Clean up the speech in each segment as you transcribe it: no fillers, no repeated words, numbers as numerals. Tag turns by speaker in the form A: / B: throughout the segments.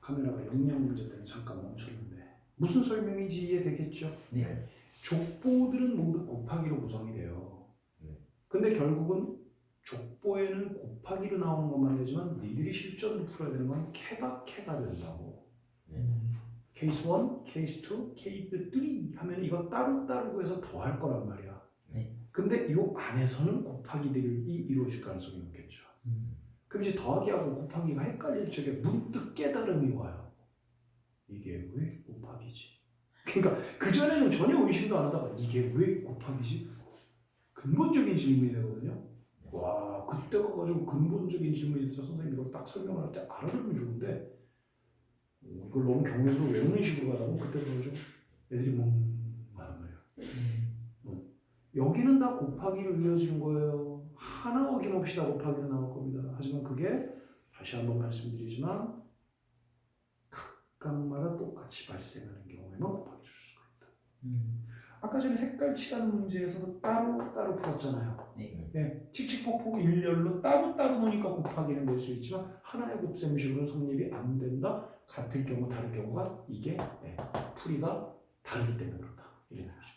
A: 카메라가 용량 문제 때문에 잠깐 멈췄는데 무슨 설명인지 이해되겠죠?
B: 네.
A: 족보들은 모두 곱하기로 구성이 돼요. 근데 결국은 족보에는 곱하기로 나오는 것만 되지만 니들이 실전으로 풀어야 되는 건 캐가 된다고. 케이스 1, 케이스 2, 케이스 3 하면 이거 따로 구해서 더 할 거란 말이야.
B: 네.
A: 근데 이 안에서는 곱하기들이 이루어질 가능성이 높겠죠. 그럼 이제 더하기하고 곱하기가 헷갈릴 적에 문득 깨달음이 와요. 이게 왜 곱하기지? 그러니까 그전에는 전혀 의심도 안 하다가 이게 왜 곱하기지? 근본적인 질문이 되거든요. 와, 그때 가가지고 근본적인 질문이 있어서 선생님이 이걸 딱 설명을 할 때 알아들으면 좋은데 이걸 너무 경외스러워 외우는 식으로 가다 보면 그때 그러죠. 애들이 멍하단 말이야. 여기는 다 곱하기로 이어지는 거예요. 하나 어김없이 다 곱하기로 나올 겁니다. 하지만 그게 다시 한번 말씀드리지만 각각마다 똑같이 발생하는 경우에만 곱하기를 줄 수가 있다. 아까 전에 색깔 칠하는 문제에서도 따로 풀었잖아요. 네, 칙칙폭폭 일렬로 따로 놓으니까 곱하기는 될 수 있지만 하나의 곱셈식으로 성립이 안 된다. 같을 경우 다를 경우가 이게 풀이가 다르기 때문에 그렇다. 이런 거죠.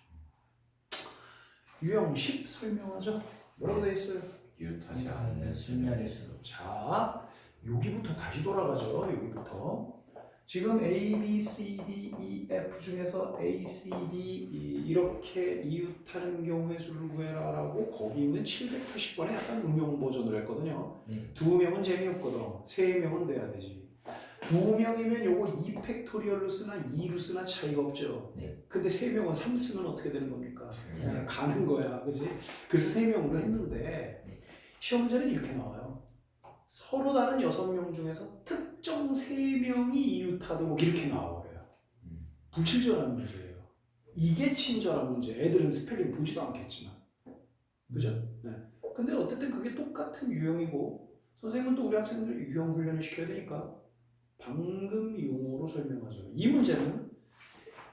A: 유형 10 설명하죠. 뭐라고 되어 있어요?
B: 이웃하지 않는 순열의 수.
A: 자, 여기부터 다시 돌아가죠. 여기부터. 지금 A, B, C, D, E, F 중에서 A, C, D 이렇게 이웃하는 경우의 수를 구해라라고 거기 있는 780번에 약간 응용 버전으로 했거든요. 두 명은 재미없거든. 세 명은 돼야 되지. 두 명이면 요거 2팩토리얼로 쓰나 2로 쓰나 차이가 없죠. 근데 세 명은 3 쓰면 어떻게 되는 겁니까? 그냥 가는 거야. 그지? 그래서 세 명으로 했는데 시험 문제는 이렇게 나와요. 서로 다른 6명 중에서 특정 3명이 이웃하도록 이렇게 나와버려요. 불친절한 문제예요. 이게 친절한 문제. 애들은 스펠링 보지도 않겠지만. 그죠? 네. 근데 어쨌든 그게 똑같은 유형이고 선생님은 또 우리 학생들 유형 훈련을 시켜야 되니까 방금 용어로 설명하죠. 이 문제는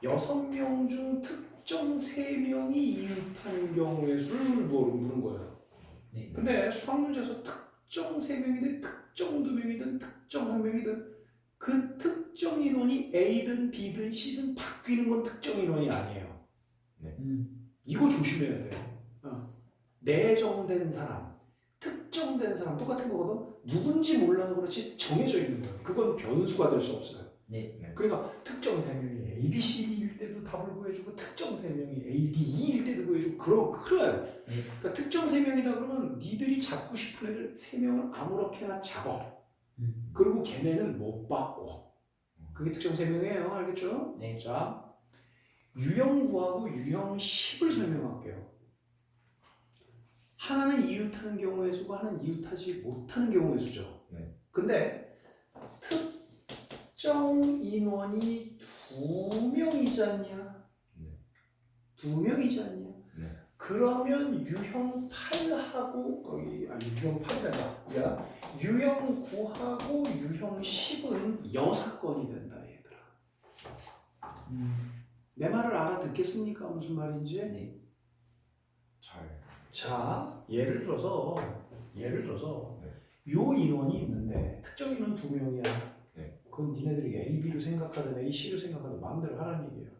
A: 6명 중 특정 3명이 이웃하는 경우의 수를 물은 거예요. 근데 수학 문제에서 특정 3명이든 특정 2명이든 특정 1명이든 그 특정 인원이 A든 B든 C든 바뀌는 건 특정 인원이 아니에요. 이거 조심해야 돼요. 내정된 사람, 특정된 사람 똑같은 거거든. 누군지 몰라서 그렇지 정해져 있는 거예요. 그건 변수가 될 수 없어요. 그러니까 특정 3명이 A, B, C, D일 때도 답을 구해주고 특정 3명이 A, D, E일 때도 구해주고 그럼 큰일 나요. 그러니까 특정 3명이다 그러면 니들이 잡고 싶은 애들 3명은 아무렇게나 잡아. 그리고 걔네는 못 받고. 그게 특정 3명이에요. 알겠죠? 자, 유형 9하고 유형 10을 설명할게요. 하나는 이웃하는 경우의 수고 하나는 이웃하지 못하는 경우의 수죠. 근데 특정 인원이 2명이지 않냐? 2명이지 않냐? 그러면 유형 8하고 유형 8이다. 야, 유형 9하고 유형 10은 여사건이 된다, 얘들아. 내 말을 알아듣겠습니까? 무슨 말인지? 자, 예를 들어서 요 인원이 있는데 특정 인원 2명이야. 그건 니네들이 A, B로 생각하든 A, C로 생각하든 마음대로 하라는 얘기예요.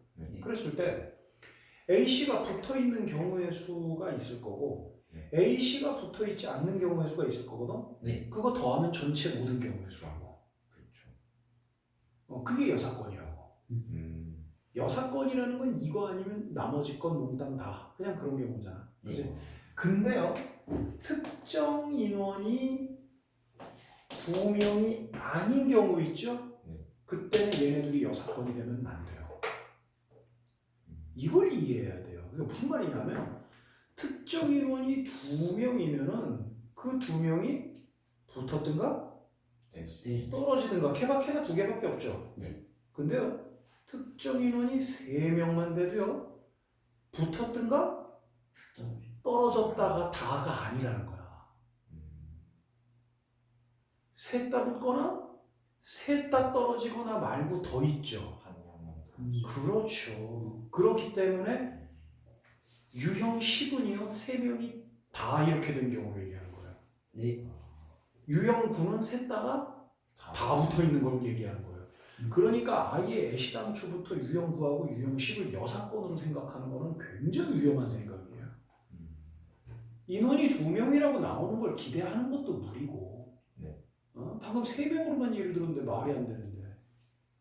A: 그랬을 때 A, C가 붙어있는 경우의 수가 있을 거고 A, C가 붙어있지 않는 경우의 수가 있을 거거든. 그거 더하면 전체 모든 경우의 수라고. 그게 여사건이라고. 여사건이라는 건 이거 아니면 나머지 건 몽땅 다 그냥 그런 경우잖아. 그치? 근데요, 특정 인원이 2명이 아닌 경우 있죠? 그때는 얘네들이 여사건이 되면 안 돼요. 이걸 이해해야 돼요. 그게 무슨 말이냐면 특정 인원이 2명이면은 그 2명이 붙었든가 떨어지든가 캐가 2개밖에 없죠. 근데요, 특정 인원이 3명만 돼도요, 붙었든가 떨어졌다가 다가 아니라는 거야. 셋 다 붙거나 셋 다 떨어지거나 말고 더 있죠. 그렇죠. 그렇기 때문에 유형 10은요 3명이 다 이렇게 된 경우를 얘기하는 거예요. 유형 9는 셋 다가 다 붙어 있는 걸 얘기하는 거예요. 그러니까 아예 애시당초부터 유형 9하고 유형 10을 여사건으로 생각하는 거는 굉장히 위험한 생각이에요. 인원이 2명이라고 나오는 걸 기대하는 것도 무리고
B: 네.
A: 방금 3명으로만 예를 들었는데 말이 안 되는데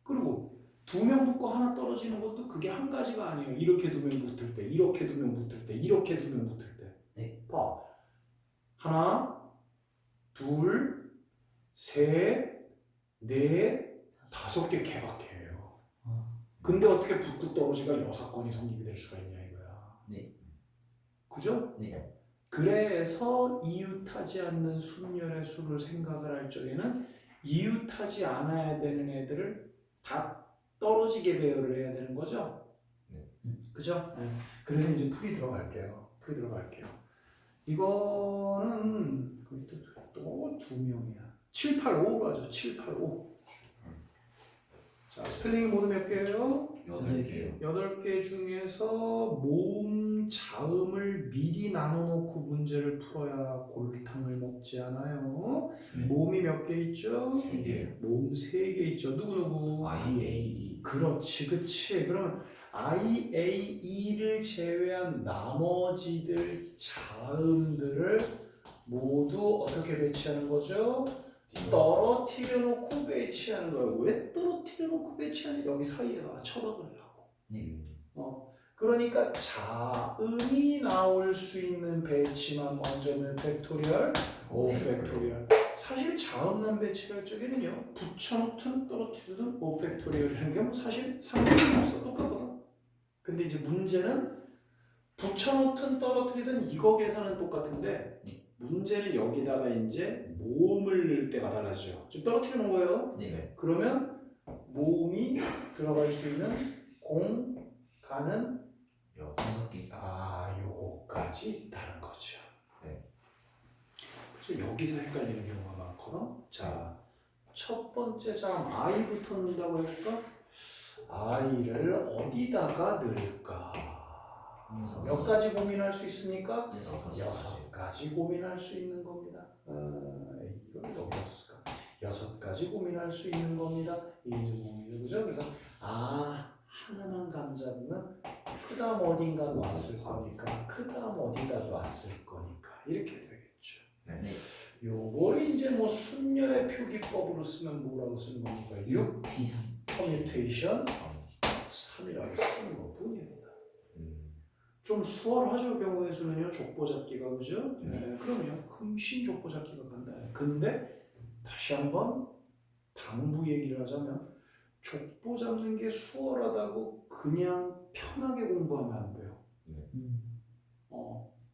A: 그리고 2명 붙고 하나 떨어지는 것도 그게 한 가지가 아니에요. 이렇게 2명 붙을 때 이렇게 2명 붙을 때 이렇게 2명 붙을 때
C: 네.
A: 봐. 하나 둘 셋 넷 5개 개박해요. 근데 어떻게 붙고 떨어지가 6건이 성립이 될 수가 있냐 이거야.
C: 네.
A: 그죠?
C: 네.
A: 그래서 이웃하지 않는 순열의 수를 생각을 할 적에는 이웃하지 않아야 되는 애들을 다 떨어지게 배열을 해야 되는 거죠.
B: 네.
A: 그죠? 네. 그래서 이제 풀이 들어갈게요. 이거는 또 2명이야. 7, 8, 5로 하죠. 7, 8, 5. 자, 스펠링이 모두 몇 개예요?
B: 8개요.
A: 8개 중에서 모음, 자음을 미리 나눠놓고 문제를 풀어야 골탕을 먹지 않아요.
B: 네.
A: 모음이 몇 개 있죠?
B: 3개요.
A: 모음 3개 있죠. 누구누구?
B: I, A,
A: 그렇지, 그치. 그러면 I, A, E를 제외한 나머지들 자음들을 모두 어떻게 배치하는 거죠? 떨어뜨려 놓고 배치하는 거예요. 왜 떨어뜨려 놓고 배치하냐? 여기 사이에다가 쳐박으려고. 그러니까 자음이 나올 수 있는 배치만 먼저 몇 팩토리얼? 5 팩토리얼. 사실 자음만 배치할 적에는요. 붙여놓든 떨어뜨리든 5 팩토리얼이라는 게 뭐 사실 상관이 없어. 똑같거든. 근데 이제 문제는 붙여놓든 떨어뜨리든 이거 계산은 똑같은데 문제는 여기다가 이제 모음을 넣을 때가 달라지죠. 좀 떨어뜨려 놓은 거예요.
C: 네.
A: 그러면 모음이 들어갈 수 있는 공간은
C: 6개.
A: 요거까지 있다는 거죠.
B: 네.
A: 그래서 여기서 헷갈리는 경우가 많거든. 자, 첫 번째 장 I부터 넣는다고 할까? I를 어디다가 넣을까? 몇 가지 고민할 수 있습니까? 6가지 고민할 수 있는 겁니다. 이걸 어디다 썼을까? 6가지 고민할 수 있는 겁니다. 인증공이죠, 그죠? 그래서 하나만 감 잡으면 그다음 어딘가 놨을 거니까 그다음 어디다 놨을 거니까 이렇게 되겠죠.
B: 네.
A: 요걸 이제 뭐 순열의 표기법으로 쓰면 뭐라고 쓰는 겁니까? 6
C: P3.
A: 퍼뮤테이션 3이라고 쓰는 것뿐입니다. 좀 수월하죠. 경우의 수는요. 족보 잡기가 그죠? 네. 그러면요. 훨씬 족보 잡기가 간다. 근데 다시 한번 당부 얘기를 하자면 족보 잡는 게 수월하다고 그냥 편하게 공부하면 안 돼요.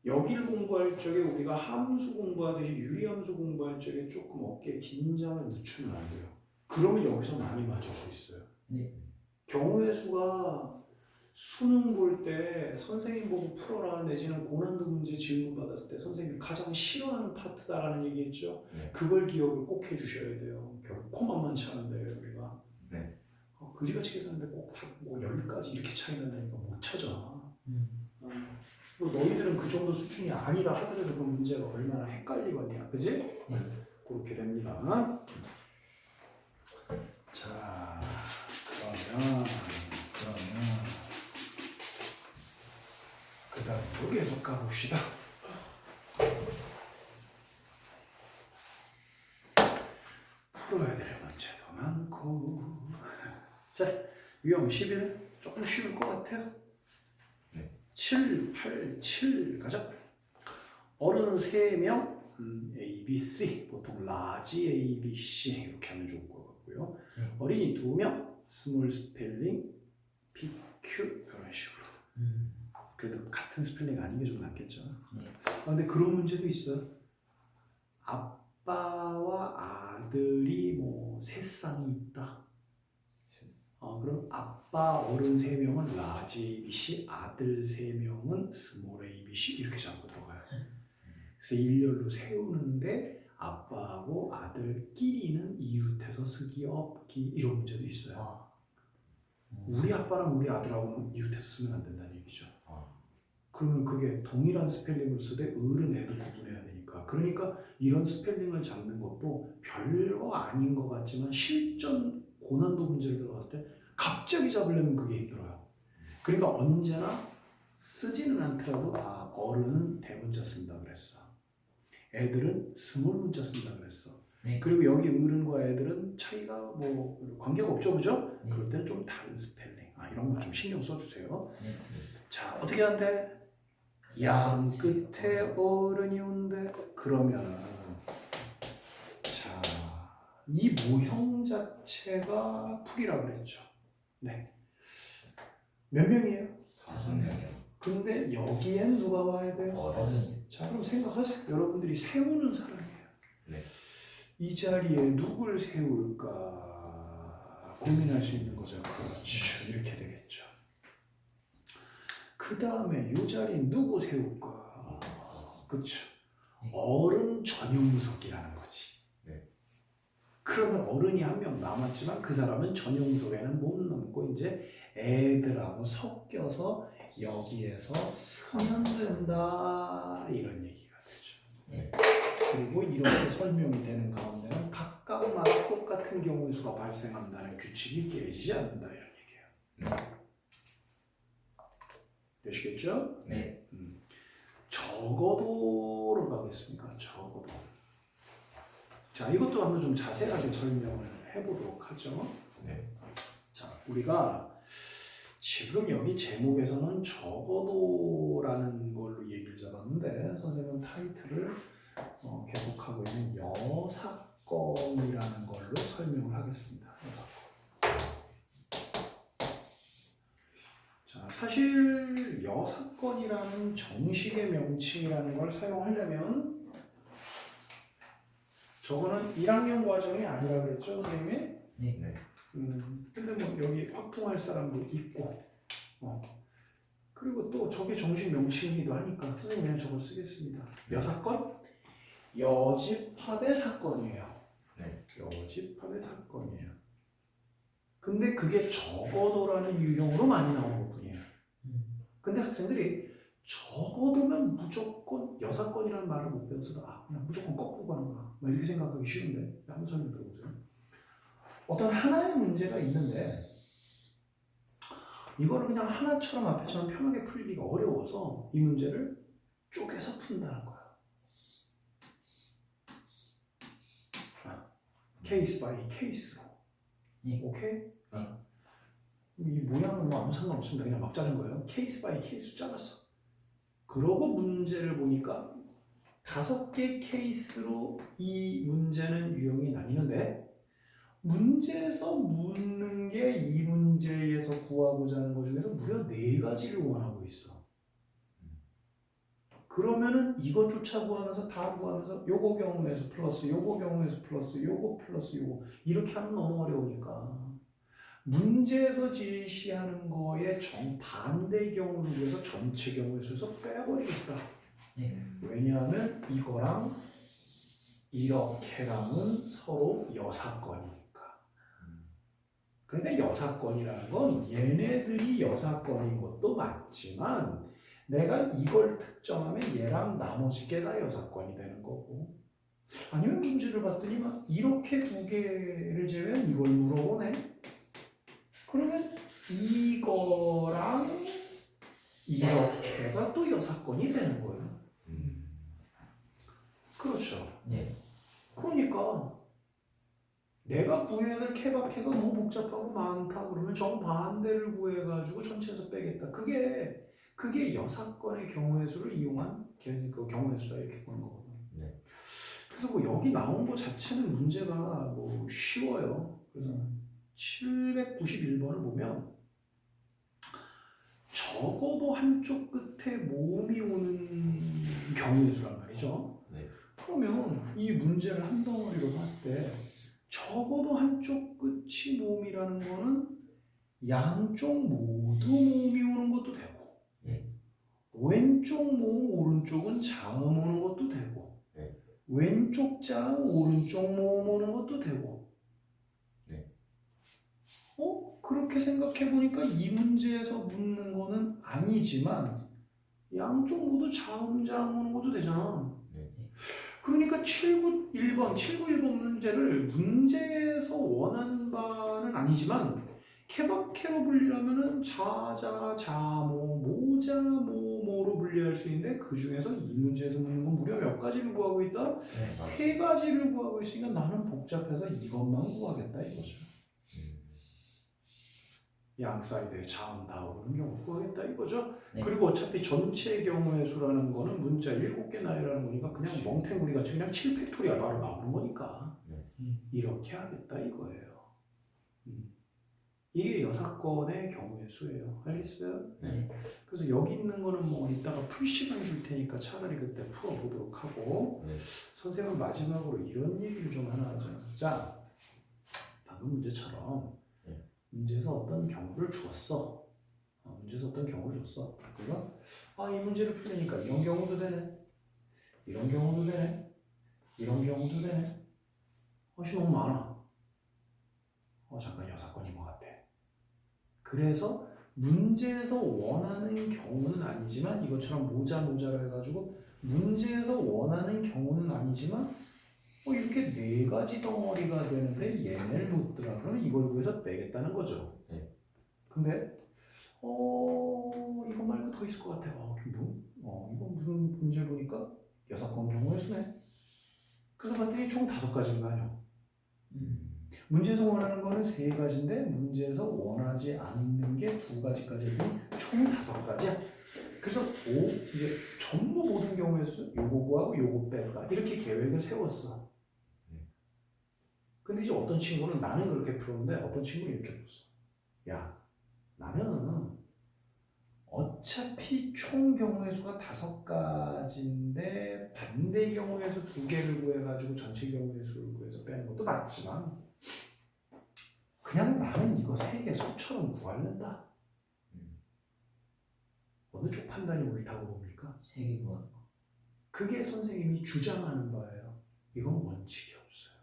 A: 여기를 공부할 적에 우리가 함수 공부하듯이 유리함수 공부할 적에 조금 어깨에 긴장을 늦추면 안 돼요. 그러면 여기서 많이 맞을 수 있어요.
C: 네.
A: 경우의 수가 수능 볼 때 선생님 보고 풀어라 내지는 고난도 문제 질문 받았을 때 선생님이 가장 싫어하는 파트다라는 얘기했죠.
B: 네.
A: 그걸 기억을 꼭 해주셔야 돼요. 결코 만만치 않은데요 우리가.
B: 네.
A: 그지같이 계산하는데 꼭뭐 10가지 이렇게 차이 난다니까 못 찾아. 그리고 너희들은 그 정도 수준이 아니라 하더라도 그 문제가 얼마나 헷갈리거든요. 그지? 그렇게 됩니다. 자, 그러면 그 다음으로 계속 가봅시다. 풀어야 될 문제도 많고. 자, 유형 11 조금 쉬울 것 같아요.
B: 네.
A: 7, 8, 7 가자. 어른 3명 A, B, C 보통 라지 A, B, C 이렇게 하면 좋을 것 같고요. 어린이 2명 스몰 스펠링 P, Q 이런 식으로. 그래도 같은 스펠링 아닌 게 좀 낫겠죠. 근데 그런 문제도 있어요. 아빠와 아들이 뭐 세 쌍이 있다. 그럼 아빠 어른 3명은 라지 ABC, 아들 3명은 스몰 ABC 이렇게 잡고 들어가요. 그래서 일렬로 세우는데 아빠하고 아들끼리는 이웃해서 쓰기 없기 이런 문제도 있어요. 우리 아빠랑 우리 아들하고는 이웃해서 쓰면 안 된다는 얘기죠. 그러면 그게 동일한 스펠링을 쓰되 을은 애도 구분해야 되니까. 그러니까 이런 스펠링을 잡는 것도 별거 아닌 것 같지만 실전 고난도 문제를 들어갔을 때 갑자기 잡으려면 그게 힘들어요. 그러니까 언제나 쓰지는 않더라도 어른은 대문자 쓴다 그랬어. 애들은 스몰 문자 쓴다 그랬어.
C: 네.
A: 그리고 여기 어른과 애들은 차이가 뭐 관계가 없죠, 그죠?
C: 네.
A: 그럴 때는 좀 다른 스펠링. 이런 거 좀 신경 써주세요.
C: 네.
A: 자, 어떻게 한대? 양 끝에 어른이 온대. 그러면 자, 이 모형 자체가 풀이라 그랬죠. 네. 몇 명이에요?
C: 5명이요.
A: 근데 여기엔 누가 와야 돼요?
C: 어른이.
A: 자, 그럼 생각하세요. 여러분들이 세우는 사람이에요.
B: 네.
A: 이 자리에 누굴 세울까 고민할 수 있는 거죠. 그렇죠. 이렇게 되겠죠. 그 다음에 이 자리에 누구 세울까? 그렇죠. 어른 전용석이라는 거지.
B: 네.
A: 그러면 어른이 한 명 남았지만 그 사람은 전용석에는 못 넣고 이제 애들하고 섞여서 여기에서 쓰면 된다 이런 얘기가 되죠.
C: 네.
A: 그리고 이렇게 설명이 되는 가운데는 각각마다 똑같은 경우의 수가 발생한다는 규칙이 깨지지 않는다 이런 얘기예요. 되시겠죠?
C: 네.
A: 적어도로 가겠습니까? 적어도. 자, 이것도 한번 좀 자세하게 설명을 해보도록 하죠.
B: 네.
A: 자, 우리가 지금 여기 제목에서는 적어도라는 걸로 얘기를 잡았는데 선생님은 타이틀을 계속하고 있는 여사건이라는 걸로 설명을 하겠습니다. 여사건. 자, 사실 여사건이라는 정식의 명칭이라는 걸 사용하려면 저거는 1학년 과정이 아니라 그랬죠, 선생님이?
C: 네.
B: 네.
A: 근데 뭐 여기 확통할 사람도 있고, 그리고 또 저게 정식 명칭이기도 하니까 선생님 그냥 저걸 쓰겠습니다. 여사건? 여집합의 사건이에요.
B: 네.
A: 여집합의 사건이에요. 근데 그게 적어도라는 유형으로 많이 나온 것뿐이에요. 근데 학생들이 적어도면 무조건 여사건이라는 말을 못 배워서 그냥 무조건 거꾸로 가는구나 막 이렇게 생각하기 쉬운데 한번 설명 들어보세요. 어떤 하나의 문제가 있는데 이거를 그냥 하나처럼 앞에처럼 편하게 풀기가 어려워서 이 문제를 쪼개서 푼다는 거야. 케이스 바이 케이스로.
C: 네.
A: 오케이?
C: 네.
A: 이 모양은 뭐 아무 상관없습니다. 그냥 막 자른 거예요. 케이스 바이 케이스 잘랐어. 그러고 문제를 보니까 5개 케이스로 이 문제는 유형이 나뉘는데 문제에서 묻는 게 이 문제에서 구하고자 하는 것 중에서 무려 4가지를 원하고 있어. 그러면은 이것조차 구하면서 다 구하면서 요거 경우에서 플러스 요거 경우에서 플러스 요거 플러스 요거 이렇게 하면 너무 어려우니까 문제에서 제시하는 거에 정반대 경우를 위해서 전체 경우의 수에서 빼버리겠다.
C: 네.
A: 왜냐하면 이거랑 이렇게랑은 서로 여사건이니까. 그러니까 여사건이라는 건 얘네들이 여사건인 것도 맞지만 내가 이걸 특정하면 얘랑 나머지 게 다 여사건이 되는 거고 아니면 문제를 봤더니 막 이렇게 2개를 제외한 이걸 물어보네. 그러면 이거랑 이렇게가 또 여사건이 되는 거예요. 그렇죠.
C: 네.
A: 그러니까 내가 구해야 될 케바케가 너무 복잡하고 많다 그러면 정반대를 구해가지고 전체에서 빼겠다. 그게 여사건의 경우의 수를 이용한 그 경우의 수다 이렇게 보는 거거든.
B: 네.
A: 그래서 뭐 여기 나온 거 자체는 문제가 뭐 쉬워요. 그래서 791번을 보면 적어도 한쪽 끝에 모음이 오는 경우의 수란 말이죠.
B: 네.
A: 그러면 이 문제를 한 덩어리로 봤을 때 적어도 한쪽 끝이 모음이라는 거는 양쪽 모두 모음이 오는 것도 되고
C: 네.
A: 왼쪽 모음 오른쪽은 자음 오는 것도 되고
B: 네.
A: 왼쪽 자음 오른쪽 모음 오는 것도 되고
B: 네.
A: 그렇게 생각해 보니까 이 문제에서 묻는 거는 아니지만 양쪽 모두 자음 자음 오는 것도 되잖아.
B: 네.
A: 그러니까 791번 문제를 문제에서 원하는 바는 아니지만 케바케로 분리하면은 자자, 자모, 모자, 모모로 분리할 수 있는데 그 중에서 이 문제에서 묻는 건 무려 몇 가지를 구하고 있다? 세 가지를 구하고 있으니까 나는 복잡해서 이것만 구하겠다 이거죠. 양 사이드에 자음 다 오르는 경우 구하겠다 이거죠.
C: 네.
A: 그리고 어차피 전체 경우의 수라는 거는 문자 7개 나열하는 거니까 그냥 멍탱구리 같이 그냥 7팩토리얼 바로 나오는 거니까 이렇게 하겠다 이거예요. 이게 여사건의 경우의 수예요. 알겠어요?
C: 네.
A: 그래서 여기 있는 거는 뭐 이따가 풀 시간 줄 테니까 차라리 그때 풀어보도록 하고
B: 네.
A: 선생님은 마지막으로 이런 얘기를 좀 하나 하죠. 자, 방금 문제처럼 문제에서 어떤 경우를 주었어. 문제에서 어떤 경우를 줬어. 그래서 이 문제를 풀리니까 이런 경우도 되네. 이런 경우도 되네. 이런 경우도 되네. 너무 많아. 잠깐 여사건인 것 같아. 그래서 문제에서 원하는 경우는 아니지만 이것처럼 모자를 해가지고 문제에서 원하는 경우는 아니지만 이렇게 네 가지 덩어리가 되는데 얘네를 묻더라. 그러면 이걸 구해서 빼겠다는 거죠. 근데 이거 말고 더 있을 것 같아. 이거 무슨 문제 보니까 6건 경우의 수네. 그래서 봤더니 총 5가지인 거 아니야. 문제에서 원하는 거는 3가지인데 문제에서 원하지 않는 게 2가지까지 총 5가지야. 그래서 이제 전부 모든 경우의 수 요거 구하고 요거 빼라 이렇게 계획을 세웠어. 근데 이제 어떤 친구는 나는 그렇게 풀었는데 어떤 친구는 이렇게 풀었어. 야, 나는 어차피 총 경우의 수가 5가지인데 반대 경우의 수 2개를 구해가지고 전체 경우의 수를 구해서 빼는 것도 맞지만 그냥 나는 이거 3개 수처럼 구하려다. 어느 쪽 판단이 옳다고 봅니까?
C: 3개 구하는 거.
A: 그게 선생님이 주장하는 바예요. 이건 원칙이 없어요.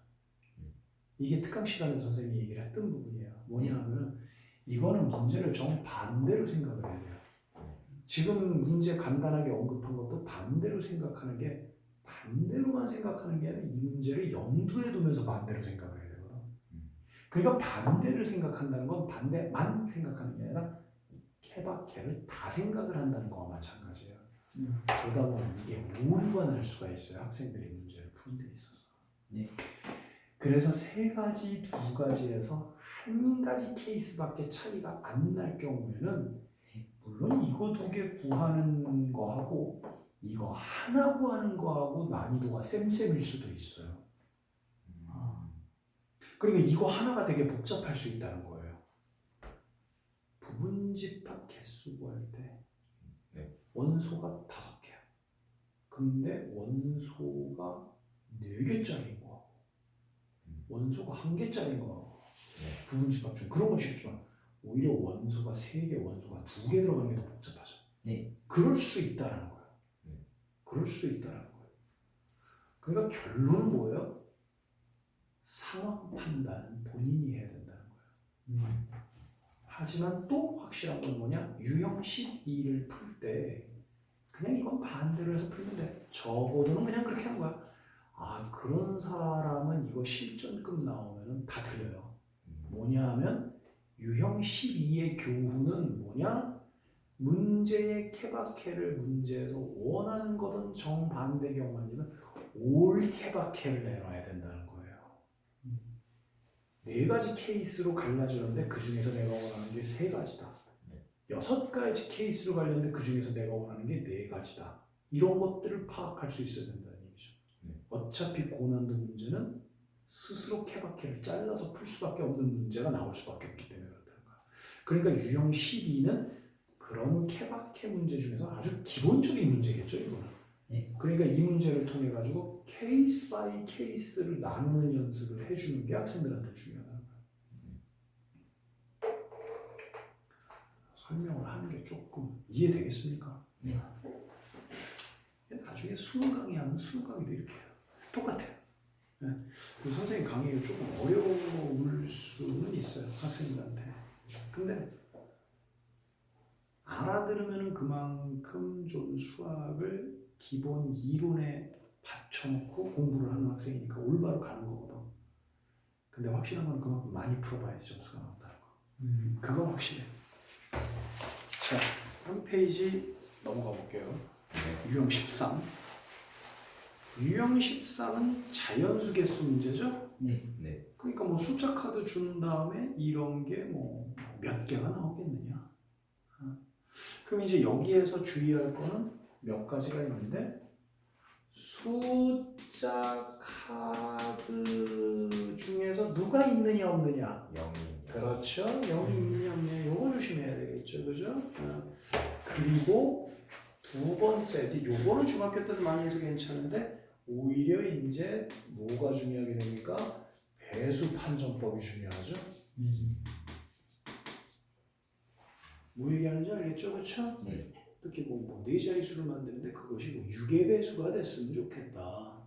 A: 이게 특강 시간에 선생님이 얘기를 했던 부분이에요. 뭐냐면 이거는 문제를 정반대로 생각을 해야 돼요. 지금 문제 간단하게 언급한 것도 반대로 생각하는 게 반대로만 생각하는 게 아니라 이 문제를 염두에 두면서 반대로 생각을 해야 되거든. 그러니까 반대를 생각한다는 건 반대만 생각하는 게 아니라 케바케를 다 생각을 한다는 거와 마찬가지예요. 그러다 보면 이게 오류가 날 수가 있어요. 학생들이 문제를 푸는 데 있어서.
C: 네.
A: 그래서 3가지, 2가지에서 한 가지 케이스밖에 차이가 안 날 경우에는 물론 이거 2개 구하는 거하고 이거 하나 구하는 거하고 난이도가 쌤쌤일 수도 있어요. 그러니까 이거 하나가 되게 복잡할 수 있다는 거예요. 부분집합 개수 구할 때 원소가 5개야. 근데 원소가 4개짜리인 거 원소가 1개짜리인 거 부분집합 중 그런 건 쉽지만 오히려 원소가 3개, 원소가 2개 들어가는 게 더 복잡하죠.
C: 네.
A: 그럴 수 있다는 거예요. 그럴 수 있다는 거예요. 그러니까 결론은 뭐예요? 상황 판단은 본인이 해야 된다는 거예요. 하지만 또 확실한 건 뭐냐? 유형 12를 풀 때 그냥 이건 반대로 해서 풀면 돼. 적어도는 그냥 그렇게 한 거야. 그런 사람은 이거 실전급 나오면 다 틀려요. 뭐냐 하면 유형 12의 교훈은 뭐냐? 문제의 케바케를 문제에서 원하는 거든 정반대 경우만이면 올 케바케를 내놔야 된다는 거예요. 4가지 케이스로 갈라지는데 그 중에서 내가 원하는 게 3가지다. 6가지 케이스로 갈렸는데 그 중에서 내가 원하는 게 4가지다. 이런 것들을 파악할 수 있어야 된다는 얘기죠. 어차피 고난도 문제는 스스로 케바케를 잘라서 풀 수밖에 없는 문제가 나올 수밖에 없기 때문에 그렇다는 거야. 그러니까 유형 12는 그런 케바케 문제 중에서 아주 기본적인 문제겠죠, 이거는. 그러니까 이 문제를 통해 가지고 케이스 바이 케이스를 나누는 연습을 해주는 게 학생들한테 중요하다는 거예요. 설명을 하는 게 조금 이해되겠습니까?
C: 네.
A: 나중에 수능 강의하면 수능 강의도 이렇게 해요. 똑같아요. 그 선생님 강의가 조금 어려울 수는 있어요, 학생들한테. 근데 알아들으면 그만큼 좀 수학을 기본 이론에 받쳐놓고 공부를 하는 학생이니까 올바로 가는 거거든. 근데 확실한 건 그만큼 많이 풀어봐야지 점수가 나온다는 거. 그건 확실해. 자, 한 페이지 넘어가 볼게요.
B: 네.
A: 유형 13. 유형 13은 자연수 개수 문제죠?
C: 네.
B: 네.
A: 그러니까 뭐 숫자 카드 준 다음에 이런 게 뭐 몇 개가 나오겠느냐. 그럼 이제 여기에서 주의할 거는 몇 가지가 있는데 숫자 카드 중에서 누가 있느냐 없느냐.
B: 0이
A: 그렇죠. 0이 있느냐 없느냐 요거 조심해야 되겠죠. 그죠? 그리고 두 번째 이제 요거는 중학교 때도 많이 해서 괜찮은데 오히려 이제 뭐가 중요하게 되니까 배수 판정법이 중요하죠. 뭐 얘기하는지 알겠죠? 그렇죠?
B: 네.
A: 특히 뭐 네 자릿수를 만드는데 그것이 뭐 6의 배수가 됐으면 좋겠다.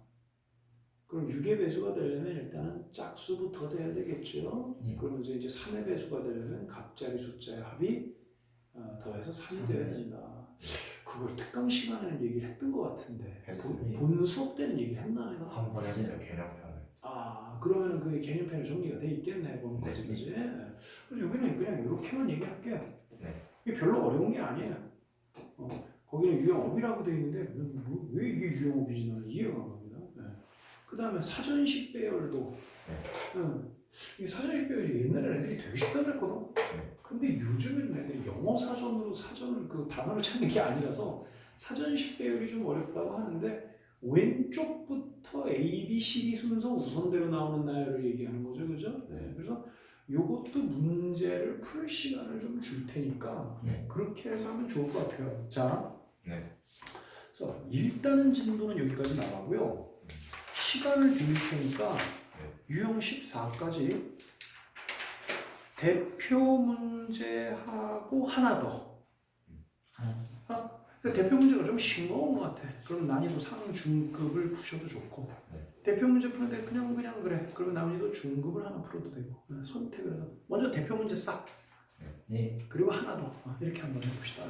A: 그럼 6의 배수가 되려면 일단은 짝수부터 돼야 되겠죠.
C: 네.
A: 그러면서 이제 3의 배수가 되려면 각자리 숫자의 합이 더해서 3이 돼야 된다. 그걸 특강 시간에는 얘기를 했던 것 같은데
B: 했습니다.
A: 본 수업 때는 얘기를 했나 내가?
B: 한 번 했어요. 개념편을.
A: 아 그러면은 그 개념편이 정리가 돼 있겠네 보는
B: 네.
A: 거지, 그지? 그래서 여기는 그냥 이렇게만 얘기할게요.
B: 네.
A: 이게 별로 어려운 게 아니에요. 거기는 유형업이라고 돼 있는데 왜 이게 유형업이지 나는 이해가 안 갑니다. 네. 그 다음에 사전식 배열도 이 사전식 배열이 옛날에 애들이 되게 쉽다고 했거든.
B: 네.
A: 근데 요즘은 애들이 영어 사전으로 사전을 그 단어를 찾는 게 아니라서 사전식 배열이 좀 어렵다고 하는데 왼쪽부터 A, B, C, D 순서 우선대로 나오는 나열을 얘기하는 거죠, 그죠?
B: 네.
A: 그래서 요것도 문제를 풀 시간을 좀 줄 테니까
C: 네.
A: 그렇게 해서 하면 좋을 것 같아요. 자,
B: 네.
A: 그래서 일단은 진도는 여기까지 나가고요. 시간을 드릴 테니까 유형 14까지 대표 문제하고 하나 더. 근데 대표 문제가 좀 싱거운 것 같아. 그럼 난이도 상중급을 푸셔도 좋고 대표 문제 푸는데 그냥 그래. 그러면 난이도 중급을 하나 풀어도 되고 선택을 해서 먼저 대표 문제 싹
C: 네.
A: 그리고 하나 더 이렇게 한번 해봅시다.